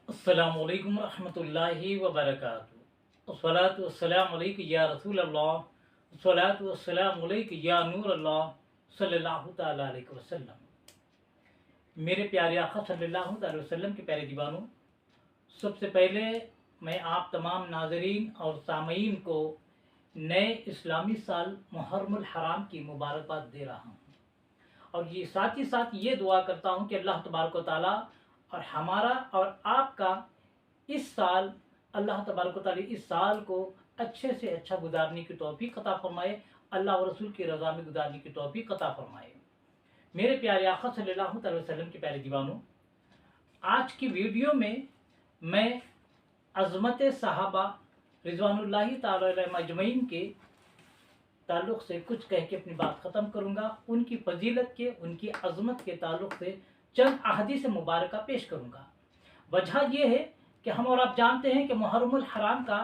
अस्सलामु अलैकुम रहमतुल्लाहि व बरकातुहू। अस्सलातु वस्सलामु अलैका या रसूल अल्लाह, अस्सलातु वस्सलामु अलैका या नूर अल्लाह सल्लल्लाहु तआला अलैहि वसल्लम। मेरे प्यारे आका सल्लल्लाहु अलैहि वसल्लम के प्यारे दीवानों, सबसे पहले मैं आप तमाम नाज़रीन और सामईन को नए इस्लामी साल मुहर्रमुल हराम की मुबारकबाद दे रहा हूँ और ये साथ ही साथ ये दुआ करता हूँ कि अल्लाह तबारक व तआला और हमारा और आपका इस साल अल्लाह तबारक व तआला इस साल को अच्छे से अच्छा गुजारने की तौफीक अता फरमाए, अल्लाह व रसूल की रज़ा में गुजारने की तौफीक अता फरमाए। मेरे प्यारे आका सल्लल्लाहु अलैहि वसल्लम के प्यारे दीवानों, आज की वीडियो में मैं अज़मत सहाबा रिज़वानुल्लाहि तआला अलैहिम अजमईन के ताल्लुक़ से कुछ कह के अपनी बात ख़त्म करूँगा। उनकी फजीलत के, उनकी अज़मत के ताल्लुक़ से चंद अहादीस मुबारक पेश करूँगा। वजह यह है कि हम और आप जानते हैं कि मुहर्रमुल हराम का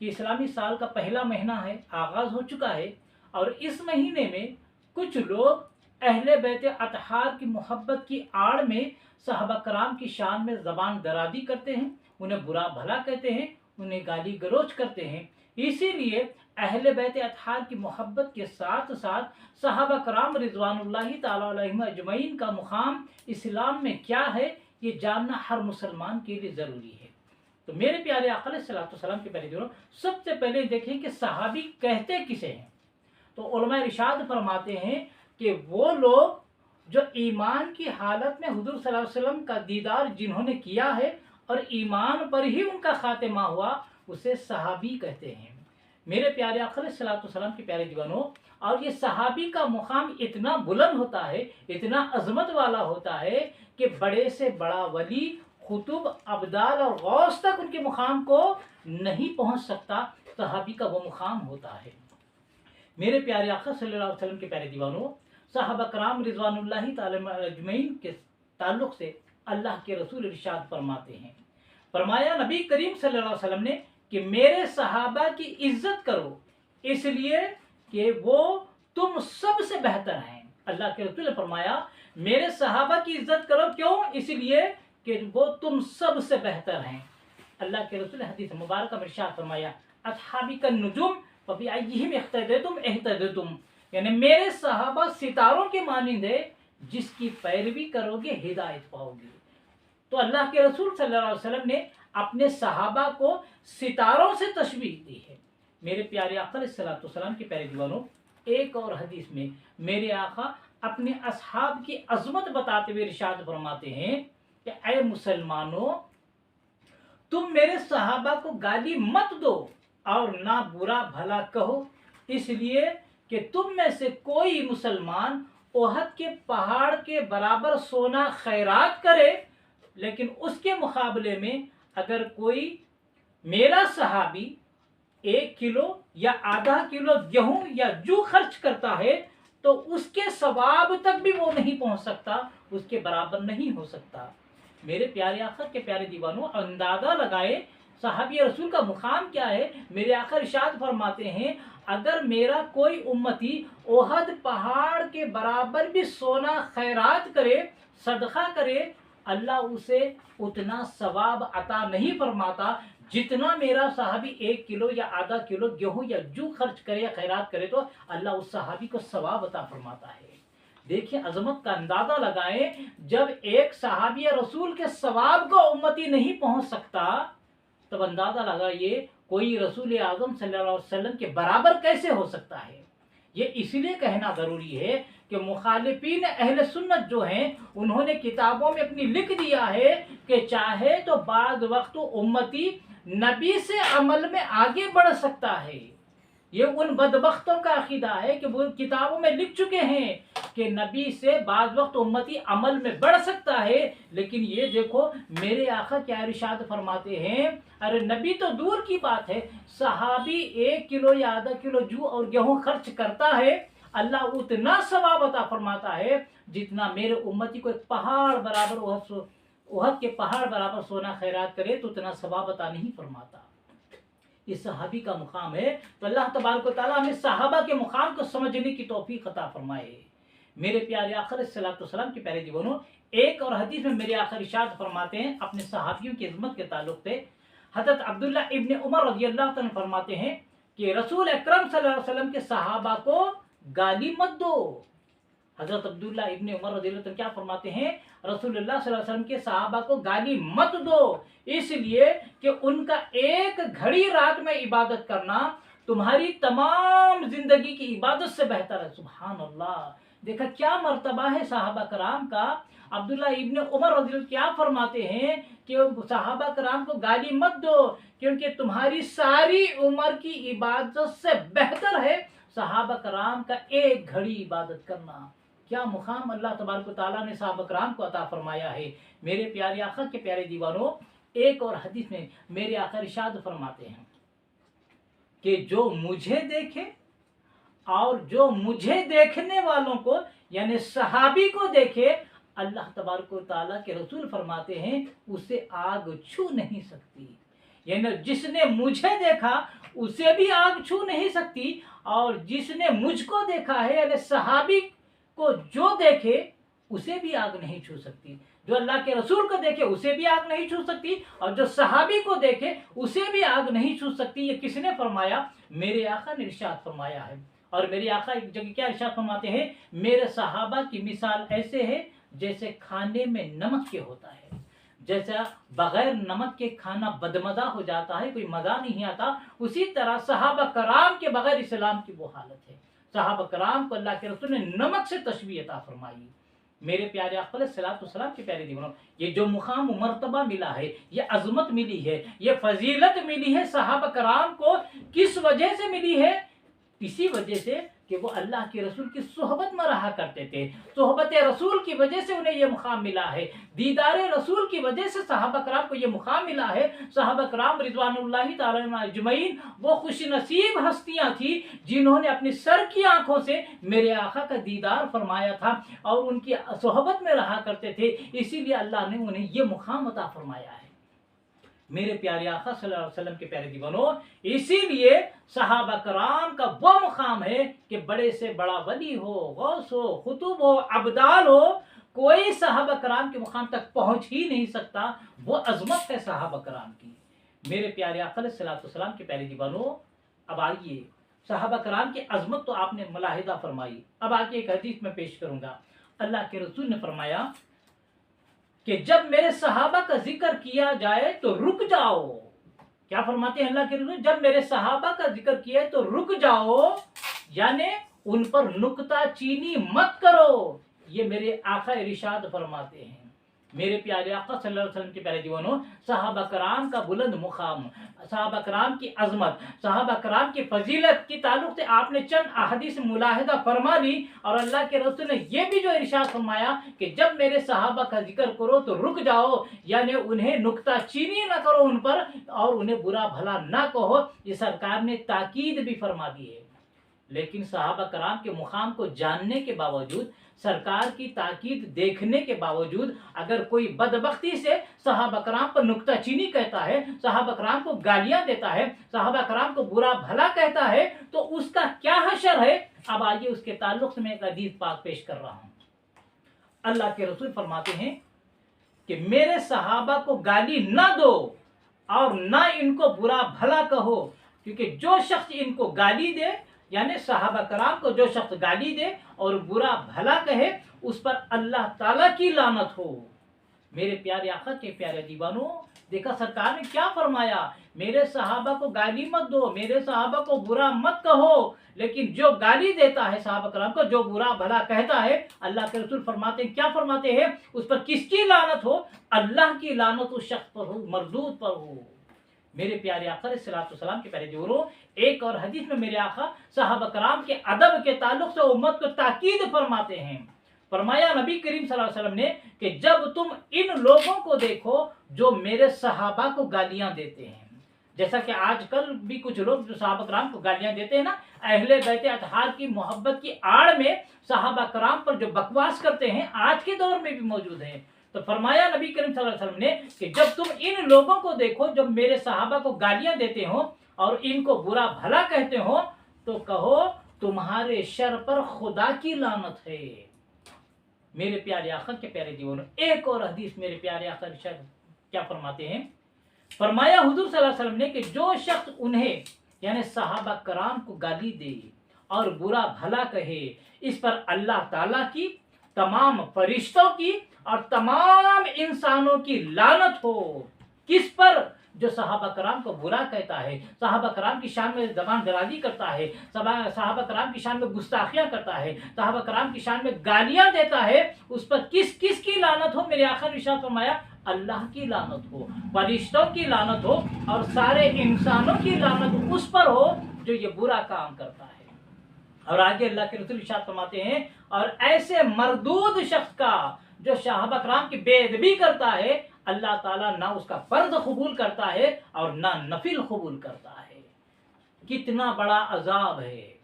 ये इस्लामी साल का पहला महीना है, आगाज़ हो चुका है और इस महीने में कुछ लोग अहले बैत अतहार की मोहब्बत की आड़ में सहाबा कराम की शान में ज़बान दरादी करते हैं, उन्हें बुरा भला कहते हैं, उन्हें गाली गलोच करते हैं। इसीलिए अहले बैत अतहार की मोहब्बत के साथ साथ सहाबा कराम रिज़वानुल्लाहि ताला अलैहिम अजमईन का मुकाम इस्लाम में क्या है, ये जानना हर मुसलमान के लिए ज़रूरी है। तो मेरे प्यारे आका अलैहिस्सलातु वस्सलाम के पहले दिनों सबसे पहले देखें कि सहाबी कहते किसे हैं। तो उलमा इरशाद फरमाते हैं कि वो लोग जो ईमान की हालत में हुज़ूर सल्लल्लाहु अलैहि वसल्लम का दीदार जिन्होंने किया है और ईमान पर ही उनका खातिमा हुआ, उसे सहाबी कहते हैं। मेरे प्यारे आका अलैहिस्सलातु वस्सलाम के प्यारे दीवानों, और ये सहाबी का मुकाम इतना बुलंद होता है, इतना अजमत वाला होता है कि बड़े से बड़ा वली, खुतुब, अब्दाल और गौस तक उनके मुकाम को नहीं पहुंच सकता। सहाबी का वो मुकाम होता है। मेरे प्यारे आका सल्लल्लाहु अलैहि वसल्लम के प्यारे दीवानों, सहाबा कराम रिज़वानुल्लाहि ताला अजमईन के ताल्लुक़ से अल्लाह के रसूल इरशाद फरमाते हैं, फरमाया नबी करीम सल्लल्लाहु अलैहि वसल्लम ने कि मेरे सहाबा की इज्जत करो इसलिए कि वो तुम सबसे बेहतर हैं। अल्लाह के रसूल ने फरमाया मेरे सहाबा की इज्जत करो, क्यों? इसलिए कि वो तुम सबसे बेहतर हैं। अल्लाह के रसूल ने हदीस मुबारक में इरशाद फरमाया अस्हाबी का नुजुम फबिअय्यिहिम इख्तदैतुम इह्तदैतुम, यानी मेरे सहाबा सितारों के मानिंद है, जिसकी पैरवी करोगे हिदायत पाओगे। तो अल्लाह के रसूल सल्लल्लाहु अलैहि वसल्लम ने अपने सहाबा को सितारों से तशबीह दी है। मेरे प्यारे आका अलैहिस्सलातु वस्सलाम के प्यारे दीवानों, एक और हदीस में मेरे आका अपने असहाब की अजमत बताते हुए इरशाद फरमाते हैं कि ऐ मुसलमानों, तुम मेरे सहाबा को गाली मत दो और ना बुरा भला कहो, इसलिए कि तुम में से कोई मुसलमान ओहद के पहाड़ के बराबर सोना खैरात करे, लेकिन उसके मुकाबले में अगर कोई मेरा सहाबी 1 किलो या आधा किलो गेहूं या जू खर्च करता है तो उसके सवाब तक भी वो नहीं पहुंच सकता, उसके बराबर नहीं हो सकता। मेरे प्यारे आका के प्यारे दीवानों, अंदाजा लगाए सहाबी रसूल का मुकाम क्या है। मेरे आका इरशाद फरमाते हैं अगर मेरा कोई उम्मती ओहद पहाड़ के बराबर भी सोना खैरात करे, सदका करे, अल्लाह उसे उतना सवाब अता नहीं फरमाता जितना मेरा सहाबी 1 किलो या आधा किलो गेहूं या जू खर्च करे या खैरात करे तो अल्लाह उस सहाबी को सवाब अता फरमाता है। देखिए अजमत का अंदाजा लगाएं, जब एक सहाबी रसूल के सवाब को उम्मती नहीं पहुंच सकता, तब अंदाजा लगाइए कोई रसूल आजम सल्लल्लाहु अलैहि वसल्लम के बराबर कैसे हो सकता है। ये इसलिए कहना ज़रूरी है कि मुखालिफीन अहले सुन्नत जो हैं, उन्होंने किताबों में अपनी लिख दिया है कि चाहे तो बाद वक्त उम्मती नबी से अमल में आगे बढ़ सकता है। ये उन बदबख्तों का अकीदा है कि वो किताबों में लिख चुके हैं कि नबी से बाद वक्त उम्मती अमल में बढ़ सकता है, लेकिन ये देखो मेरे आका क्या इरशाद फरमाते हैं, अरे नबी तो दूर की बात है, सहाबी 1 किलो या आधा किलो जू और गेहूं खर्च करता है, अल्लाह उतना सवाब अता फरमाता है जितना मेरे उम्मती को एक पहाड़ बराबर ओहद के पहाड़ बराबर सोना खैरात करे तो उतना सवाब अता नहीं फरमाता। ये सहाबी का मुकाम है। तो अल्लाह तबारक व तआला हमें सहाबा के मुकाम को समझने की तौफीक अता फरमाए। मेरे प्यारे आका अलैहिस्सलातु वस्सलाम के प्यारे दीवानों, एक और हदीस में मेरे आखिर इरशाद फरमाते हैं अपने सहाबियों की इज्जत के ताल्लुक से, हज़रत अब्दुल्ला इब्न उमर रज़ियल्लाहु तआला फरमाते हैं कि रसूल अकरम सल्लल्लाहु अलैहि वसल्लम के सहाबा को गाली मत दो। हज़रत अब्दुल्ला इब्न उमर रज़ियल्लाहु तआला क्या फरमाते हैं, रसूलुल्लाह सल्लल्लाहु अलैहि वसल्लम के सहाबा को गाली मत दो, इसलिए कि उनका एक घड़ी रात में इबादत करना तुम्हारी तमाम जिंदगी की इबादत से बेहतर है। सुभान अल्लाह, देखा क्या मर्तबा है सहाबा कराम का। अब्दुल्ला इब्न उमर रज़ियल्लाहु क्या फरमाते हैं कि सहाबा कराम को गाली मत दो, क्योंकि तुम्हारी सारी उम्र की इबादत से बेहतर है सहाबा कराम का एक घड़ी इबादत करना। क्या मुकाम अल्लाह तबारक व तआला ने सहाबा कराम को अता फरमाया है। मेरे प्यारे आका के प्यारे दीवानों, एक और हदीस में मेरे आका इरशाद फरमाते हैं कि जो मुझे देखे और जो मुझे देखने वालों को यानी सहाबी को देखे, अल्लाह तबारक व तआला के रसूल फरमाते हैं उसे आग छू नहीं सकती। यानी जिसने मुझे देखा उसे भी आग छू नहीं सकती, और जिसने मुझको देखा है यानी सहाबी को जो देखे उसे भी आग नहीं छू सकती। जो अल्लाह के रसूल को देखे उसे भी आग नहीं छू सकती, और जो सहाबी को देखे उसे भी आग नहीं छू सकती। ये किसने फरमाया? मेरे आका ने इरशाद फरमाया है। और मेरे आका एक जगह क्या इरशाद फरमाते हैं, मेरे सहाबा की मिसाल ऐसे है जैसे खाने में नमक के होता है। जैसा बगैर नमक के खाना बदमजा हो जाता है, कोई मजा नहीं आता, उसी तरह सहाबा कराम के बगैर इस्लाम की वो हालत है। सहाबा कराम को अल्लाह के रसूल ने नमक से तशबीह अता फरमाई। मेरे प्यारे आका सलाम के प्यारे दीवानों, ये जो मुकाम मर्तबा मिला है, ये अजमत मिली है, ये फजीलत मिली है, सहाबा कराम को किस वजह से मिली है? इसी वजह से कि वो अल्लाह के रसूल की सोहबत में रहा करते थे। सोहबत रसूल की वजह से उन्हें ये मुकाम मिला है। दीदार रसूल की वजह से सहाबा कराम को ये मुकाम मिला है। सहाबा कराम रिज़वानुल्लाहि तआला अलैहिम अजमईन वो खुशनसीब हस्तियां थी जिन्होंने अपनी सर की आंखों से मेरे आका का दीदार फरमाया था और उनकी सोहबत में रहा करते थे। इसीलिए अल्लाह ने उन्हें ये मुकाम अता फरमाया है। मेरे प्यारे आका सल्लल्लाहु अलैहि वसल्लम के प्यारे दीवानों, इसीलिए सहाबा कराम का वो मुकाम है कि बड़े से बड़ा वली हो, गौस हो, खुतूब हो, अब्दाल हो, कोई सहाबा कराम के मुकाम तक पहुंच ही नहीं सकता। वो अजमत है सहाबा कराम की। मेरे प्यारे आका सल्लल्लाहु अलैहि वसल्लम के प्यारे दीवानों, अब आइए सहाबा कराम की अजमत तो आपने मुलाहिदा फरमाई। अब आगे एक हदीस में पेश करूंगा। अल्लाह के रसूल ने फरमाया कि जब मेरे सहाबा का जिक्र किया जाए तो रुक जाओ। क्या फरमाते हैं अल्लाह के रसूल? जब मेरे सहाबा का जिक्र किया है तो रुक जाओ, यानी उन पर नुक्ता चीनी मत करो। ये मेरे आका इरशाद फरमाते हैं। मेरे प्यारे आका सल्लल्लाहु अलैहि वसल्लम के प्यारे दीवानों, सहाबा कराम का बुलंद मुकाम, सहाबा कराम की अजमत, सहाबा कराम की फजीलत के ताल्लुक से आपने चंद अहादीस मुलाहिदा फरमा ली। और अल्लाह के रसूल ने यह भी जो इरशाद फरमाया कि जब मेरे सहाबा का जिक्र करो तो रुक जाओ, यानी उन्हें नुक्ता चीनी ना करो उन पर और उन्हें बुरा भला ना कहो। ये सरकार ने ताकीद भी फरमा दी है। लेकिन सहाबा कराम के मुकाम को जानने के बावजूद, सरकार की ताकीद देखने के बावजूद, अगर कोई बदबख्ती से सहाबा कराम पर नुक्ताचीनी कहता है, सहाबा कराम को गालियां देता है, सहाबा कराम को बुरा भला कहता है, तो उसका क्या हशर है? अब आइए उसके ताल्लुक से मैं एक हदीस पाक पेश कर रहा हूं। अल्लाह के रसूल फरमाते हैं कि मेरे सहाबा को गाली ना दो और ना इनको बुरा भला कहो, क्योंकि जो शख्स इनको गाली दे, यानी सहाबा कराम को जो शख्स गाली दे और बुरा भला कहे, उस पर अल्लाह ताला की लानत हो। मेरे प्यारे आका के प्यारे दीवानों, देखा सरकार ने क्या फरमाया? मेरे सहाबा को गाली मत दो, मेरे सहाबा को बुरा मत कहो, लेकिन जो गाली देता है सहाबा कराम को, जो बुरा भला कहता है, अल्लाह के रसूल फरमाते हैं, क्या फरमाते हैं? उस पर किसकी लानत हो? अल्लाह की लानत उस शख्स पर हो, मरदूद पर हो। मेरे प्यारे आका सलाम के प्यारे जोरों, एक और हदीस में मेरे आका सहाबा कराम के अदब के ताल्लुक से उम्मत को ताकीद फरमाते हैं। फरमाया नबी करीम सल्लल्लाहु अलैहि वसल्लम ने कि जब तुम इन लोगों को देखो जो मेरे सहाबा को गालियां देते हैं, जैसा कि आजकल भी कुछ लोग जो सहाबा कराम को गालियां देते हैं ना, अहले बैते अतहार की मोहब्बत की आड़ में सहाबा कराम पर जो बकवास करते हैं, आज के दौर में भी मौजूद है। तो फरमाया नबी करीम सल्लल्लाहु अलैहि वसल्लम ने कि जब तुम इन लोगों को देखो जो मेरे सहाबा को गालियां देते हो और इनको बुरा भला कहते हो, तो कहो तुम्हारे शर पर खुदा की लानत है। मेरे प्यारे आका के प्यारे दीवानों, एक और हदीस मेरे प्यारे आका क्या फरमाते हैं, फरमाया हुजूर सल्लल्लाहु अलैहि वसल्लम ने कि जो शख्स उन्हें यानी सहाबा कराम को गाली दे और बुरा भला कहे, इस पर अल्लाह ताला की, तमाम फरिश्तों की और तमाम इंसानों की लानत हो। किस पर? जो सहाबा कराम को बुरा कहता है, सहाबा कराम की शान में जबान दराजी करता है, सहाबा कराम की शान में गुस्ताखियां करता है, सहाबा कराम की शान में गालियां देता है, उस पर किस किस की लानत हो? मेरे आखिर इरशाद फरमाया, अल्लाह की लानत हो, फरिश्तों की लानत हो और सारे इंसानों की लानत उस पर हो जो ये बुरा काम करता है। और आगे अल्लाह के रसूल इरशाद फरमाते हैं, और ऐसे मरदूद शख्स का जो सहाबा कराम की बेअदबी करता है, अल्लाह ताला ना उसका फर्ज कबूल करता है और ना नफिल कबूल करता है। कितना बड़ा अजाब है।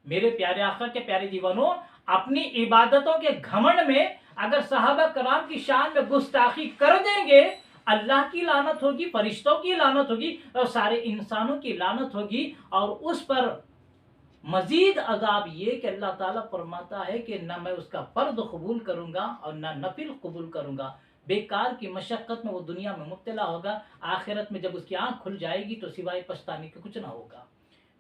मेरे प्यारे आका के प्यारे दीवानों, अपनी इबादतों के घमंड में अगर सहाबा कराम की शान में गुस्ताखी कर देंगे, अल्लाह की लानत होगी, फरिश्तों की लानत होगी और सारे इंसानों की लानत होगी। और उस पर मजीद अजाब ये कि अल्लाह ताला फरमाता है कि ना मैं उसका फर्द कबूल करूंगा और ना नफिल कबूल करूंगा। बेकार की मशक्क़त में वो दुनिया में मुब्तला होगा, आखिरत में जब उसकी आंख खुल जाएगी तो सिवाय पछताने के कुछ ना होगा।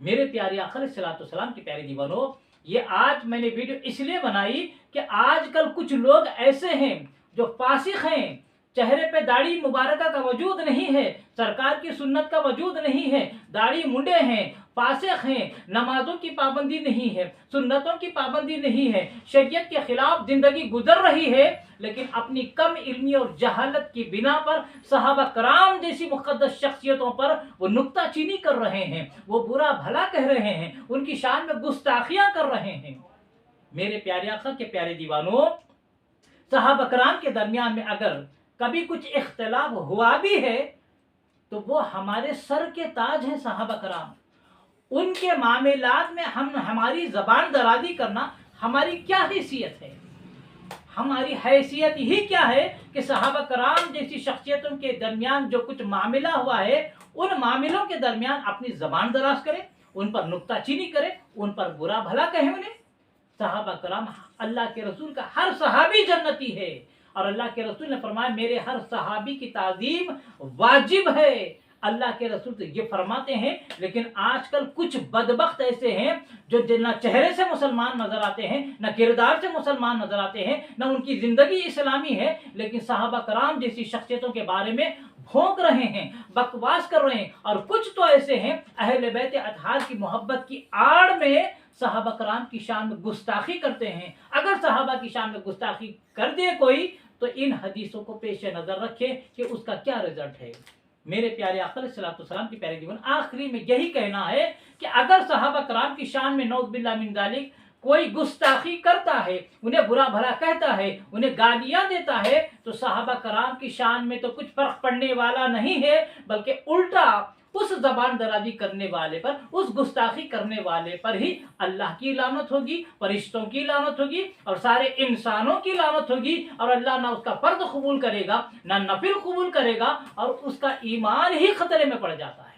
मेरे प्यारे आका अलैहिस्सलाम के प्यारे दीवानों, ये आज मैंने वीडियो इसलिए बनाई कि आजकल कुछ लोग ऐसे हैं जो फासिक हैं, चेहरे पे दाढ़ी मुबारक का वजूद नहीं है, सरकार की सुन्नत का वजूद नहीं है, दाढ़ी मुंडे हैं, फासिक हैं, नमाजों की पाबंदी नहीं है, सुन्नतों की पाबंदी नहीं है, शरीयत के खिलाफ जिंदगी गुजर रही है, लेकिन अपनी कम इल्मी और जहालत की बिना पर सहाबा कराम जैसी मुक़द्दस शख्सियतों पर वो नुक्ताचीनी कर रहे हैं, वो बुरा भला कह रहे हैं, उनकी शान में गुस्ताखियां कर रहे हैं। मेरे प्यारे आका के प्यारे दीवानों, सहाबा कराम के दरमियान में अगर कभी कुछ इख्तिलाफ हुआ भी है तो वो हमारे सर के ताज हैं सहाबा कराम। उनके मामलात में हमारी जबान दराजी करना हमारी क्या हैसियत है? हमारी हैसियत ही क्या है कि सहाबा कराम जैसी शख्सियतों के दरमियान जो कुछ मामला हुआ है, उन मामलों के दरमियान अपनी जबान दराज करें, उन पर नुक्ताचीनी करें, उन पर बुरा भला कहें उन्हें। सहाबा कराम, अल्लाह के रसूल का हर सहाबी जन्नती है और अल्लाह के रसूल ने फरमाया मेरे हर सहाबी की ताजीम वाजिब है। अल्लाह के रसूल तो ये फरमाते हैं, लेकिन आजकल कुछ बदबख्त ऐसे हैं जो न चेहरे से मुसलमान नजर आते हैं, न किरदार से मुसलमान नजर आते हैं, न उनकी जिंदगी इस्लामी है, लेकिन सहाबा कराम जैसी शख्सियतों के बारे में भोंक रहे हैं, बकवास कर रहे हैं। और कुछ तो ऐसे हैं अहले बैत अतहार की मोहब्बत की आड़ में सहाबा कराम की शान में गुस्ताखी करते हैं। अगर सहाबा की शान में गुस्ताखी कर दे कोई तो इन हदीसों को पेश नजर रखे कि उसका क्या रिजल्ट है। मेरे प्यारे आका अलैहिस्सलाम की प्यारे जीवन, आखिरी में यही कहना है कि अगर सहाबा कराम की शान में नौज़ बिल्लाह मिन ज़ालिक कोई गुस्ताखी करता है, उन्हें बुरा भला कहता है, उन्हें गालियां देता है, तो सहाबा कराम की शान में तो कुछ फर्क पड़ने वाला नहीं है, बल्कि उल्टा उस जबान दराजी करने वाले पर, उस गुस्ताखी करने वाले पर ही अल्लाह की लानत होगी, फरिश्तों की लानत होगी और सारे इंसानों की लानत होगी। और अल्लाह ना उसका फर्ज कबूल करेगा, ना नफिल कबूल करेगा और उसका ईमान ही खतरे में पड़ जाता है।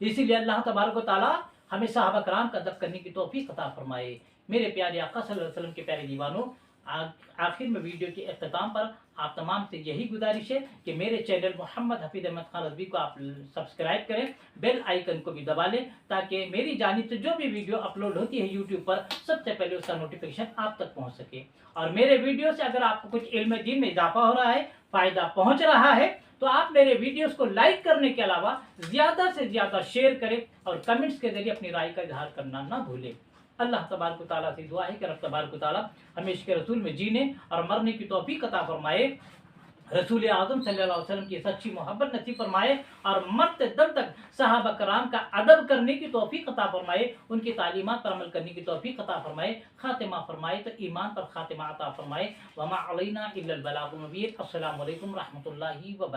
इसीलिए अल्लाह तबारक व तआला हमें सहाबा कराम का अदब करने की तौफीक अता फरमाए। मेरे प्यारे आका सल्लल्लाहु अलैहि वसल्लम के प्यारे दीवानों, आखिर में वीडियो के अख्ताम पर आप तमाम से यही गुजारिश है कि मेरे चैनल मोहम्मद हफीज अहमद खान रज़वी को आप सब्सक्राइब करें, बेल आइकन को भी दबा लें, ताकि मेरी जानिब से जो भी वीडियो अपलोड होती है यूट्यूब पर सबसे पहले उसका नोटिफिकेशन आप तक पहुंच सके। और मेरे वीडियो से अगर आपको कुछ इल्म दीन में इजाफा हो रहा है, फ़ायदा पहुंच रहा है, तो आप मेरे वीडियोस को लाइक करने के अलावा ज़्यादा से ज़्यादा शेयर करें और कमेंट्स के जरिए अपनी राय का इजहार करना ना भूलें। अल्लाह तबारक तआला से दुआ है कि रब तबारक तआला हमें इश्क़ रसूल में जीने और मरने की तौफीक अता फरमाए, रसूल आज़म सल्लल्लाहु अलैहि वसल्लम की सच्ची मोहब्बत नसीब फरमाए और मरते दम तक सहाबा कराम का अदब करने की तौफीक अता फरमाए, उनकी तालीमात पर अमल करने की तौफीक अता फरमाए, खातिमा फरमाए तो ईमान पर खातिमा अता फरमाए। वमा अलैना इल्लल बलागुल मुबीन। अस्सलामु अलैकुम रहमतुल्लाहि व बरकातहू।